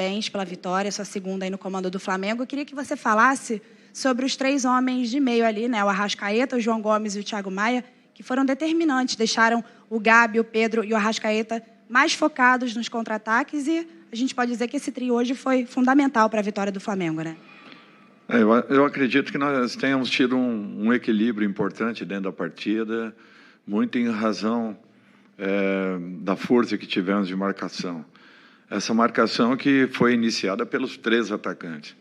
parabéns pela vitória, sua segunda aí no comando do Flamengo. Eu queria que você falasse sobre os 3 homens de meio ali, né? O Arrascaeta, o João Gomes e o Thiago Maia, que foram determinantes, deixaram o Gabi, o Pedro e o Arrascaeta mais focados nos contra-ataques, e a gente pode dizer que esse trio hoje foi fundamental para a vitória do Flamengo, né? Eu acredito que nós tenhamos tido um equilíbrio importante dentro da partida, muito em razão da força que tivemos de marcação. Essa marcação que foi iniciada pelos 3 atacantes.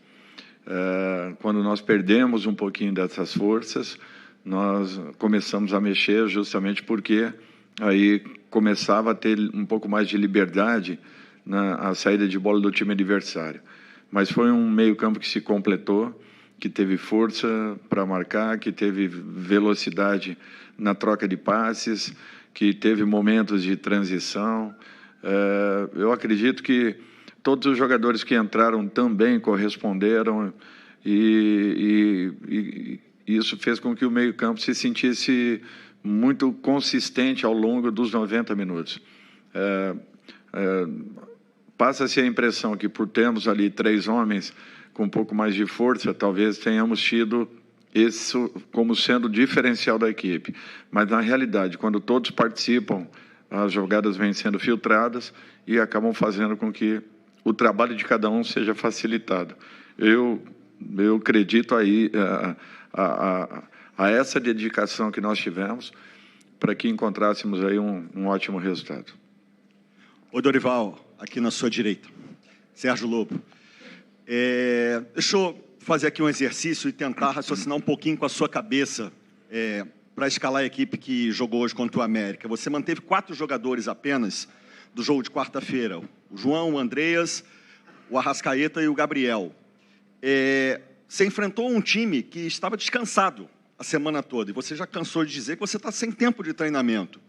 Quando nós perdemos um pouquinho dessas forças, nós começamos a mexer justamente porque aí começava a ter um pouco mais de liberdade na saída de bola do time adversário. Mas foi um meio-campo que se completou, que teve força para marcar, que teve velocidade na troca de passes, que teve momentos de transição. Eu acredito que todos os jogadores que entraram também corresponderam e isso fez com que o meio-campo se sentisse muito consistente ao longo dos 90 minutos. Passa-se a impressão que, por termos ali 3 homens com um pouco mais de força, talvez tenhamos tido isso como sendo o diferencial da equipe. Mas, na realidade, quando todos participam, as jogadas vêm sendo filtradas e acabam fazendo com que o trabalho de cada um seja facilitado. Eu acredito aí a essa dedicação que nós tivemos para que encontrássemos aí um ótimo resultado. Ô, Dorival, aqui na sua direita, Sérgio Lobo. Deixa eu fazer aqui um exercício e tentar raciocinar um pouquinho com a sua cabeça para escalar a equipe que jogou hoje contra o América. Você manteve 4 jogadores apenas do jogo de quarta-feira. O João, o Andreas, o Arrascaeta e o Gabriel. Você enfrentou um time que estava descansado a semana toda e você já cansou de dizer que você está sem tempo de treinamento.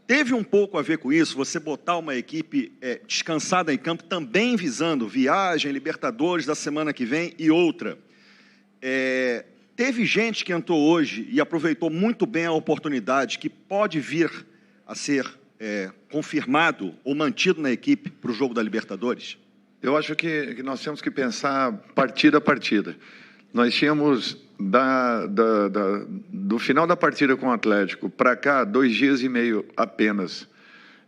Teve um pouco a ver com isso, você botar uma equipe descansada em campo, também visando viagem, Libertadores da semana que vem e outra. Teve gente que entrou hoje e aproveitou muito bem a oportunidade que pode vir a ser confirmado ou mantido na equipe para o jogo da Libertadores? Eu acho que nós temos que pensar partida a partida. Nós tínhamos, do final da partida com o Atlético para cá, 2 dias e meio apenas.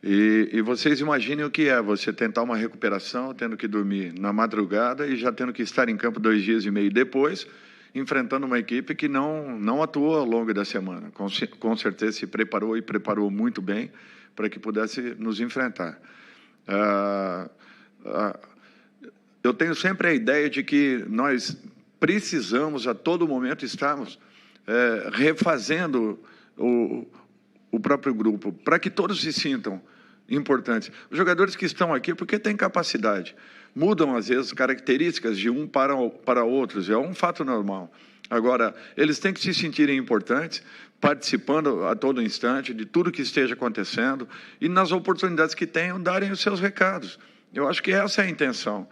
E vocês imaginem o que é você tentar uma recuperação, tendo que dormir na madrugada e já tendo que estar em campo 2 dias e meio depois, enfrentando uma equipe que não atuou ao longo da semana. Com certeza se preparou e preparou muito bem para que pudesse nos enfrentar. Eu tenho sempre a ideia de que nós precisamos a todo momento estarmos refazendo o próprio grupo, para que todos se sintam importantes. Os jogadores que estão aqui, porque têm capacidade, mudam às vezes características de um para outros, é um fato normal. Agora, eles têm que se sentirem importantes, participando a todo instante de tudo que esteja acontecendo e nas oportunidades que tenham, darem os seus recados. Eu acho que essa é a intenção.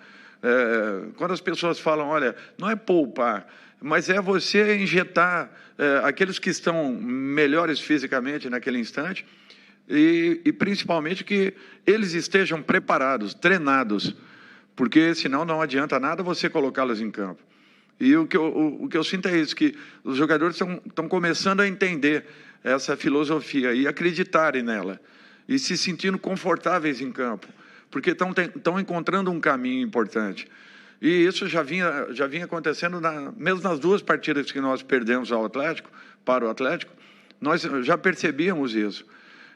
Quando as pessoas falam, olha, não é poupar, mas é você injetar aqueles que estão melhores fisicamente naquele instante e principalmente que eles estejam preparados, treinados, porque senão não adianta nada você colocá-los em campo. E o que eu sinto é isso, que os jogadores estão começando a entender essa filosofia e acreditarem nela e se sentindo confortáveis em campo, porque estão encontrando um caminho importante. E isso já vinha acontecendo, mesmo nas 2 partidas que nós perdemos para o Atlético, nós já percebíamos isso.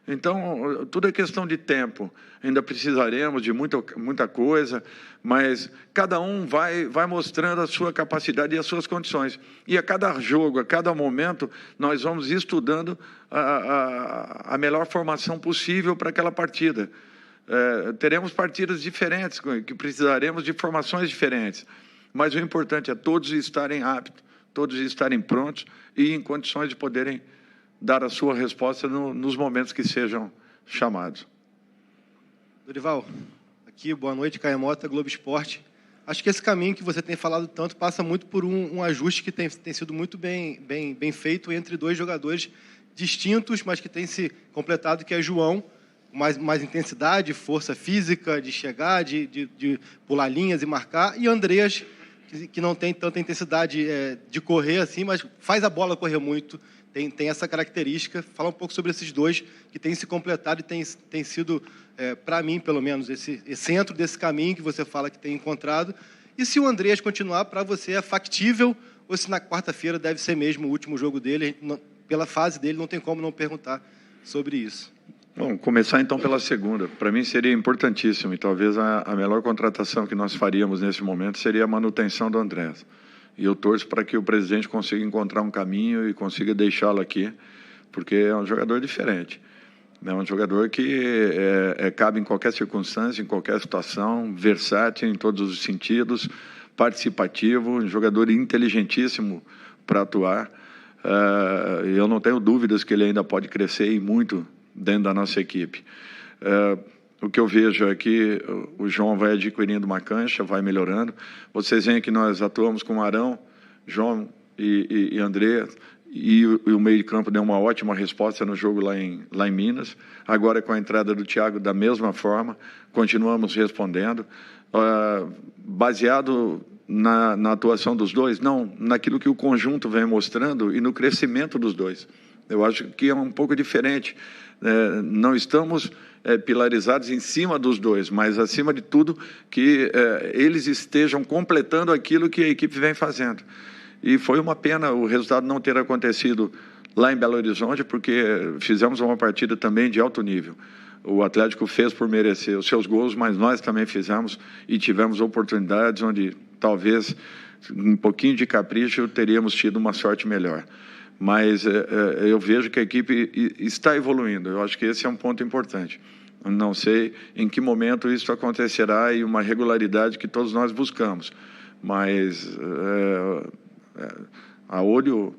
Então, tudo é questão de tempo. Ainda precisaremos de muita coisa, mas cada um vai mostrando a sua capacidade e as suas condições. E a cada jogo, a cada momento, nós vamos estudando a melhor formação possível para aquela partida. Teremos partidas diferentes, que precisaremos de formações diferentes. Mas o importante é todos estarem aptos, todos estarem prontos e em condições de poderem dar a sua resposta nos momentos que sejam chamados. Dorival, aqui, boa noite, Caio Mota, Globo Esporte. Acho que esse caminho que você tem falado tanto passa muito por um ajuste que tem sido muito bem feito entre 2 jogadores distintos, mas que tem se completado, que é João mais intensidade, força física, de chegar, de pular linhas e marcar, e Andreas, que não tem tanta intensidade de correr assim, mas faz a bola correr muito, tem essa característica. Fala um pouco sobre esses dois que têm se completado e tem sido, para mim, pelo menos, esse centro desse caminho que você fala que tem encontrado. E se o Andreas continuar, para você é factível, ou se na quarta-feira deve ser mesmo o último jogo dele, pela fase dele, não tem como não perguntar sobre isso. Bom, começar então pela segunda. Para mim seria importantíssimo e talvez a melhor contratação que nós faríamos nesse momento seria a manutenção do Andreas. E eu torço para que o presidente consiga encontrar um caminho e consiga deixá-lo aqui, porque é um jogador diferente. É um jogador que cabe em qualquer circunstância, em qualquer situação, versátil em todos os sentidos, participativo, um jogador inteligentíssimo para atuar. Eu não tenho dúvidas que ele ainda pode crescer e muito dentro da nossa equipe. O que eu vejo é que o João vai adquirindo uma cancha, vai melhorando. Vocês veem que nós atuamos com Arão, João e André, e o meio de campo deu uma ótima resposta no jogo lá em Minas. Agora, com a entrada do Thiago, da mesma forma, continuamos respondendo. Baseado na atuação dos dois? Não, naquilo que o conjunto vem mostrando e no crescimento dos dois. Eu acho que é um pouco diferente. Não estamos pilarizados em cima dos dois, mas, acima de tudo, que eles estejam completando aquilo que a equipe vem fazendo. E foi uma pena o resultado não ter acontecido lá em Belo Horizonte, porque fizemos uma partida também de alto nível. O Atlético fez por merecer os seus gols, mas nós também fizemos e tivemos oportunidades onde talvez um pouquinho de capricho teríamos tido uma sorte melhor. Mas eu vejo que a equipe está evoluindo. Eu acho que esse é um ponto importante. Eu não sei em que momento isso acontecerá e uma regularidade que todos nós buscamos. Mas a olho,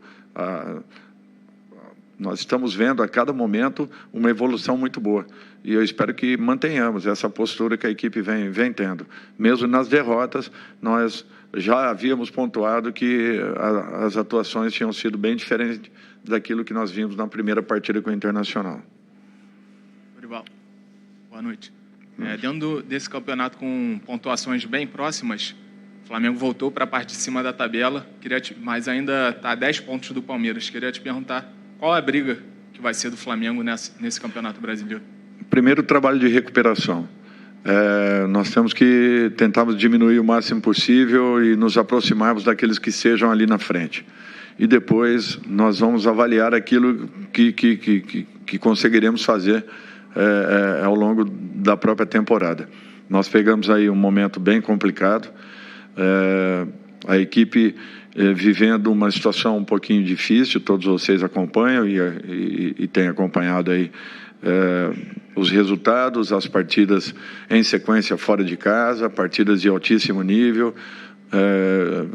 nós estamos vendo a cada momento uma evolução muito boa. E eu espero que mantenhamos essa postura que a equipe vem tendo. Mesmo nas derrotas, nós já havíamos pontuado que as atuações tinham sido bem diferentes daquilo que nós vimos na primeira partida com o Internacional. Dorival, boa noite. Dentro desse campeonato com pontuações bem próximas, o Flamengo voltou para a parte de cima da tabela, mas ainda está a 10 pontos do Palmeiras. Queria te perguntar qual é a briga que vai ser do Flamengo nesse Campeonato Brasileiro? Primeiro, trabalho de recuperação. Nós temos que tentarmos diminuir o máximo possível e nos aproximarmos daqueles que estejam ali na frente. E depois nós vamos avaliar aquilo que conseguiremos fazer ao longo da própria temporada. Nós pegamos aí um momento bem complicado, a equipe vivendo uma situação um pouquinho difícil, todos vocês acompanham e têm acompanhado aí os resultados, as partidas em sequência fora de casa, partidas de altíssimo nível,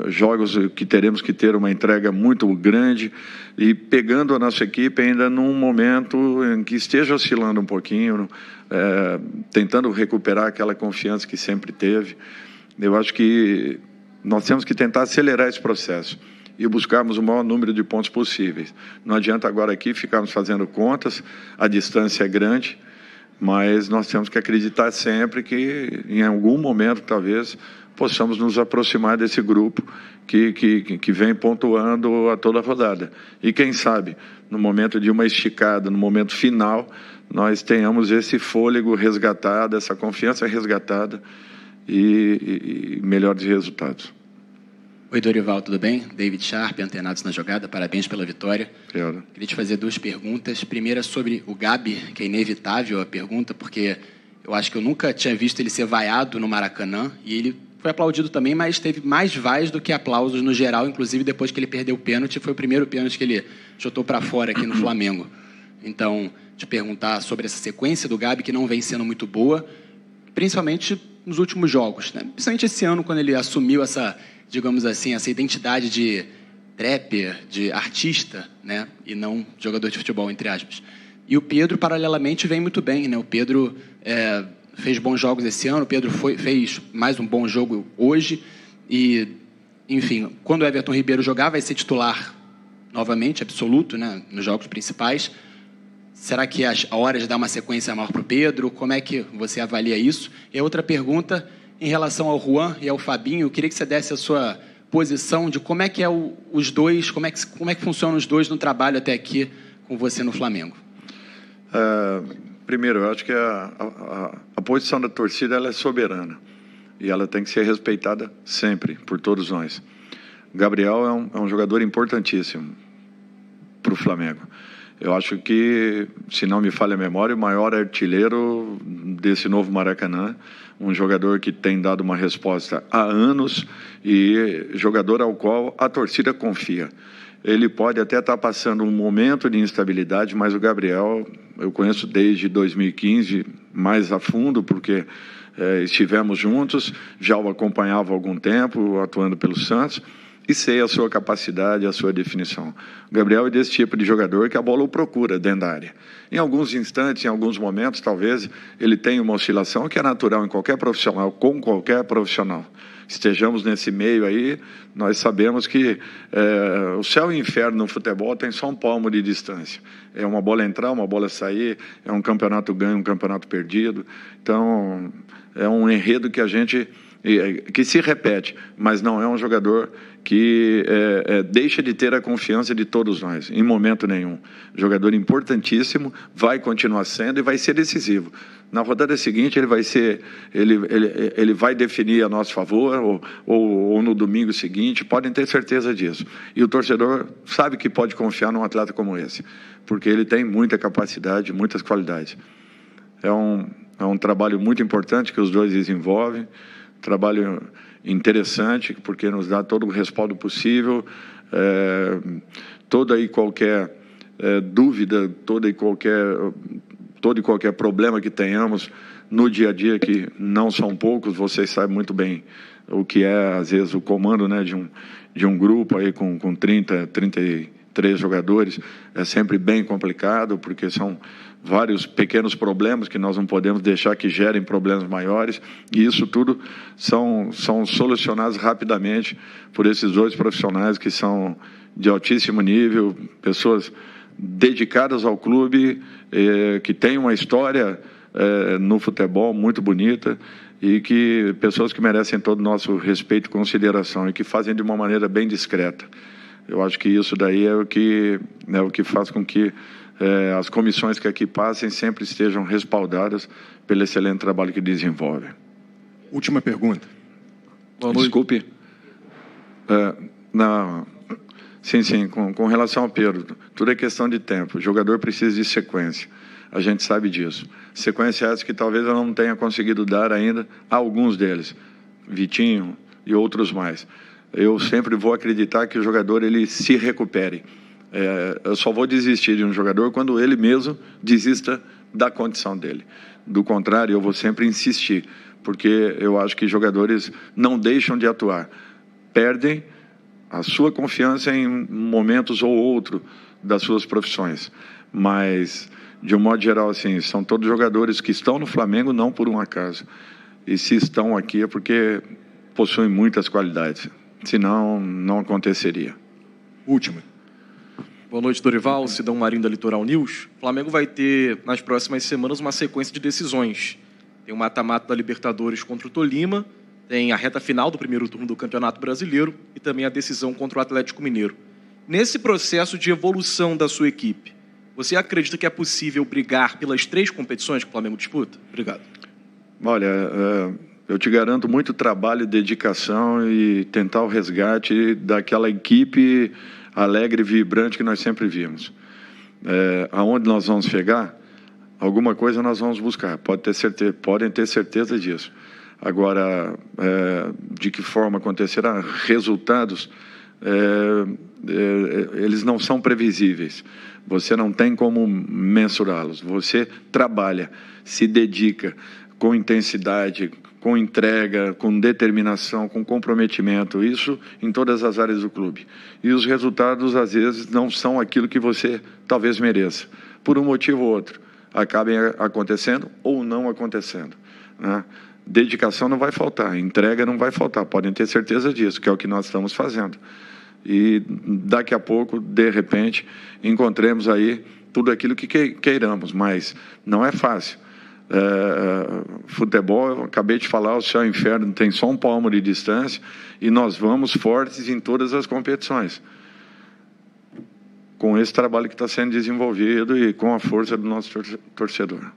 jogos que teremos que ter uma entrega muito grande e pegando a nossa equipe ainda num momento em que esteja oscilando um pouquinho, tentando recuperar aquela confiança que sempre teve. Eu acho que nós temos que tentar acelerar esse processo e buscarmos o maior número de pontos possíveis. Não adianta agora aqui ficarmos fazendo contas, a distância é grande, mas nós temos que acreditar sempre que em algum momento, talvez, possamos nos aproximar desse grupo que vem pontuando a toda a rodada. E quem sabe, no momento de uma esticada, no momento final, nós tenhamos esse fôlego resgatado, essa confiança resgatada e melhores resultados. Oi, Dorival, tudo bem? David Sharp, Antenados na Jogada, parabéns pela vitória. Obrigado. Queria te fazer duas perguntas. Primeira sobre o Gabi, que é inevitável a pergunta, porque eu acho que eu nunca tinha visto ele ser vaiado no Maracanã, e ele foi aplaudido também, mas teve mais vaias do que aplausos no geral, inclusive depois que ele perdeu o pênalti, foi o primeiro pênalti que ele chutou para fora aqui no Flamengo. Então, te perguntar sobre essa sequência do Gabi, que não vem sendo muito boa, principalmente nos últimos jogos, né? Principalmente esse ano, quando ele assumiu essa, digamos assim, essa identidade de trapper, de artista, né? E não jogador de futebol, entre aspas. E o Pedro, paralelamente, vem muito bem, né? O Pedro fez bons jogos esse ano, o Pedro fez mais um bom jogo hoje e, enfim, quando o Everton Ribeiro jogar, vai ser titular novamente, absoluto, né? Nos jogos principais. Será que a hora de dar uma sequência maior para o Pedro? Como é que você avalia isso? E a outra pergunta, em relação ao Juan e ao Fabinho, eu queria que você desse a sua posição de como é que é os dois, como é que funcionam os dois no trabalho até aqui com você no Flamengo. Primeiro, eu acho que a posição da torcida ela é soberana e ela tem que ser respeitada sempre por todos nós. O Gabriel é um jogador importantíssimo para o Flamengo. Eu acho que, se não me falha a memória, o maior artilheiro desse novo Maracanã, um jogador que tem dado uma resposta há anos e jogador ao qual a torcida confia. Ele pode até estar passando um momento de instabilidade, mas o Gabriel eu conheço desde 2015 mais a fundo, porque estivemos juntos, já o acompanhava há algum tempo, atuando pelo Santos, e sei a sua capacidade, a sua definição. O Gabriel é desse tipo de jogador que a bola o procura dentro da área. Em alguns instantes, em alguns momentos, talvez ele tenha uma oscilação que é natural em qualquer profissional, com qualquer profissional. Estejamos nesse meio aí, nós sabemos que o céu e o inferno no futebol tem só um palmo de distância. É uma bola entrar, uma bola sair, é um campeonato ganho, um campeonato perdido. Então, é um enredo que se repete, mas não é um jogador que deixa de ter a confiança de todos nós, em momento nenhum. Jogador importantíssimo, vai continuar sendo e vai ser decisivo. Na rodada seguinte ele vai definir a nosso favor, ou no domingo seguinte, podem ter certeza disso. E o torcedor sabe que pode confiar num atleta como esse, porque ele tem muita capacidade, muitas qualidades. É um trabalho muito importante que os dois desenvolvem, trabalho interessante, porque nos dá todo o respaldo possível, toda e qualquer dúvida, todo e qualquer problema que tenhamos no dia a dia, que não são poucos, vocês sabem muito bem o que é, às vezes, o comando, né, de um grupo aí com 33 jogadores, é sempre bem complicado, porque são vários pequenos problemas que nós não podemos deixar que gerem problemas maiores, e isso tudo são solucionados rapidamente por esses dois profissionais que são de altíssimo nível, pessoas dedicadas ao clube, que têm uma história no futebol muito bonita, e que pessoas que merecem todo o nosso respeito e consideração, e que fazem de uma maneira bem discreta. Eu acho que isso daí é o que faz com que as comissões que aqui passem sempre estejam respaldadas pelo excelente trabalho que desenvolvem. Última pergunta. Desculpe. Sim, com relação ao Pedro, tudo é questão de tempo. O jogador precisa de sequência. A gente sabe disso. Sequência essa que talvez eu não tenha conseguido dar ainda a alguns deles. Vitinho e outros mais. Eu sempre vou acreditar que o jogador ele se recupere. Eu só vou desistir de um jogador quando ele mesmo desista da condição dele. Do contrário, eu vou sempre insistir, porque eu acho que jogadores não deixam de atuar, perdem a sua confiança em momentos ou outro das suas profissões. Mas, de um modo geral, assim, são todos jogadores que estão no Flamengo não por um acaso. E se estão aqui é porque possuem muitas qualidades. Senão, não aconteceria. Última. Boa noite, Dorival. Sidão Marinho da Litoral News. O Flamengo vai ter, nas próximas semanas, uma sequência de decisões. Tem o mata-mata da Libertadores contra o Tolima, tem a reta final do primeiro turno do Campeonato Brasileiro e também a decisão contra o Atlético Mineiro. Nesse processo de evolução da sua equipe, você acredita que é possível brigar pelas 3 competições que o Flamengo disputa? Obrigado. Olha, eu te garanto muito trabalho, dedicação e tentar o resgate daquela equipe alegre e vibrante que nós sempre vimos. Aonde nós vamos chegar, alguma coisa nós vamos buscar, podem ter certeza disso. Agora, de que forma acontecerá? Resultados, eles não são previsíveis. Você não tem como mensurá-los. Você trabalha, se dedica com intensidade, com entrega, com determinação, com comprometimento, isso em todas as áreas do clube. E os resultados, às vezes, não são aquilo que você talvez mereça, por um motivo ou outro. Acabem acontecendo ou não acontecendo, né? Dedicação não vai faltar, entrega não vai faltar, podem ter certeza disso, que é o que nós estamos fazendo. E daqui a pouco, de repente, encontremos aí tudo aquilo que queiramos, mas não é fácil. Futebol, eu acabei de falar, o céu e o inferno tem só um palmo de distância e nós vamos fortes em todas as competições. Com esse trabalho que está sendo desenvolvido e com a força do nosso torcedor.